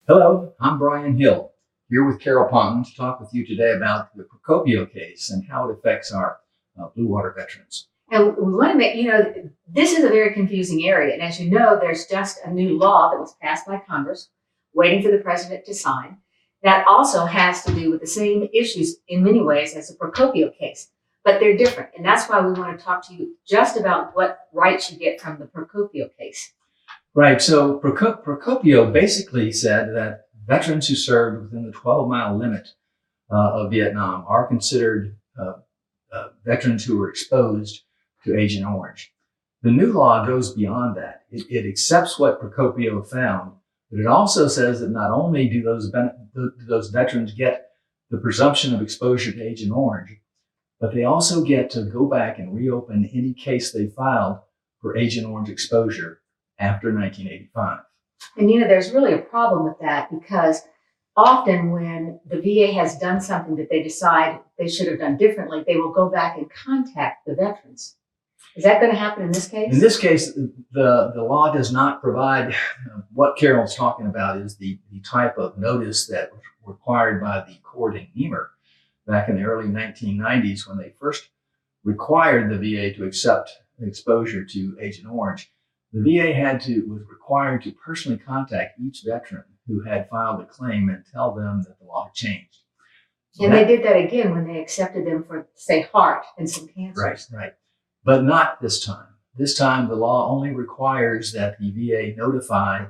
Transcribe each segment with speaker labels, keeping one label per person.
Speaker 1: Hello, I'm Brian Hill, here with Carol Ponton to talk with you today about the Procopio case and how it affects our Blue Water veterans.
Speaker 2: And we want to make, this is a very confusing area. And as you know, there's just a new law that was passed by Congress, waiting for the president to sign, that also has to do with the same issues in many ways as the Procopio case. But they're different. And that's why we want to talk to you just about what rights you get from the Procopio case.
Speaker 1: Right. So Procopio basically said that veterans who served within the 12-mile limit of Vietnam are considered veterans who were exposed to Agent Orange. The new law goes beyond that. It accepts what Procopio found, but it also says that not only do those veterans get the presumption of exposure to Agent Orange, but they also get to go back and reopen any case they filed for Agent Orange exposure after 1985.
Speaker 2: And there's really a problem with that because often when the VA has done something that they decide they should have done differently, they will go back and contact the veterans. Is that going to happen in this case?
Speaker 1: In this case, the law does not provide what Carol's talking about is the type of notice that was required by the court in Niemer back in the early 1990s when they first required the VA to accept exposure to Agent Orange. The VA was required to personally contact each veteran who had filed a claim and tell them that the law had changed.
Speaker 2: And they did that again when they accepted them for, say, heart and some cancers.
Speaker 1: Right. But not this time. This time, the law only requires that the VA notify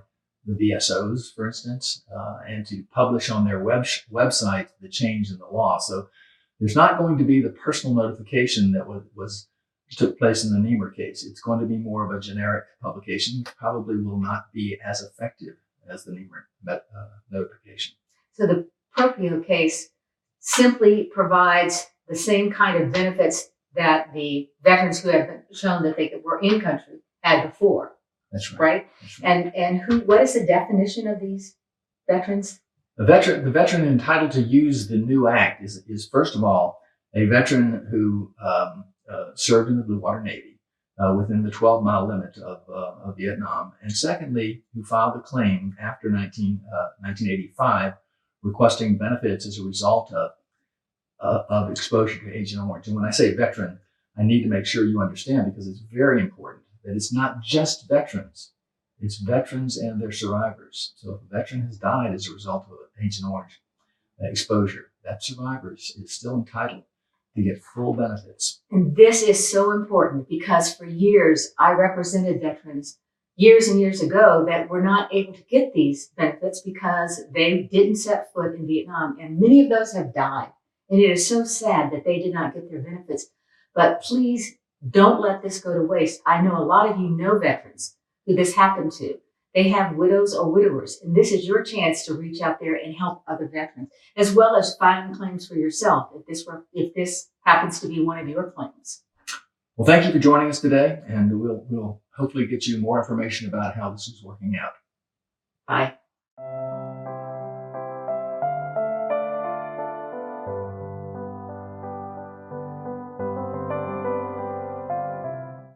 Speaker 1: the VSOs, for instance, and to publish on their website the change in the law. So there's not going to be the personal notification that took place in the Niemer case. It's going to be more of a generic publication, which probably will not be as effective as the Niemer notification.
Speaker 2: So the Procopio case simply provides the same kind of benefits that the veterans who have been shown that they were in country had before.
Speaker 1: That's right.
Speaker 2: Right?
Speaker 1: That's right.
Speaker 2: And what is the definition of these veterans?
Speaker 1: The veteran entitled to use the new act is first of all a veteran who served in the Blue Water Navy within the 12-mile limit of Vietnam, and secondly, who filed a claim after 1985 requesting benefits as a result of exposure to Agent Orange. And when I say veteran, I need to make sure you understand, because it's very important that it's not just veterans. It's veterans and their survivors. So if a veteran has died as a result of Agent Orange exposure, that survivor is still entitled to get full benefits.
Speaker 2: And this is so important because for years, I represented veterans years and years ago that were not able to get these benefits because they didn't set foot in Vietnam. And many of those have died. And it is so sad that they did not get their benefits. But please don't let this go to waste. I know a lot of you know veterans who this happened to. They have widows or widowers, and this is your chance to reach out there and help other veterans, as well as filing claims for yourself if this happens to be one of your claims.
Speaker 1: Well, thank you for joining us today, and we'll hopefully get you more information about how this is working out.
Speaker 2: Bye.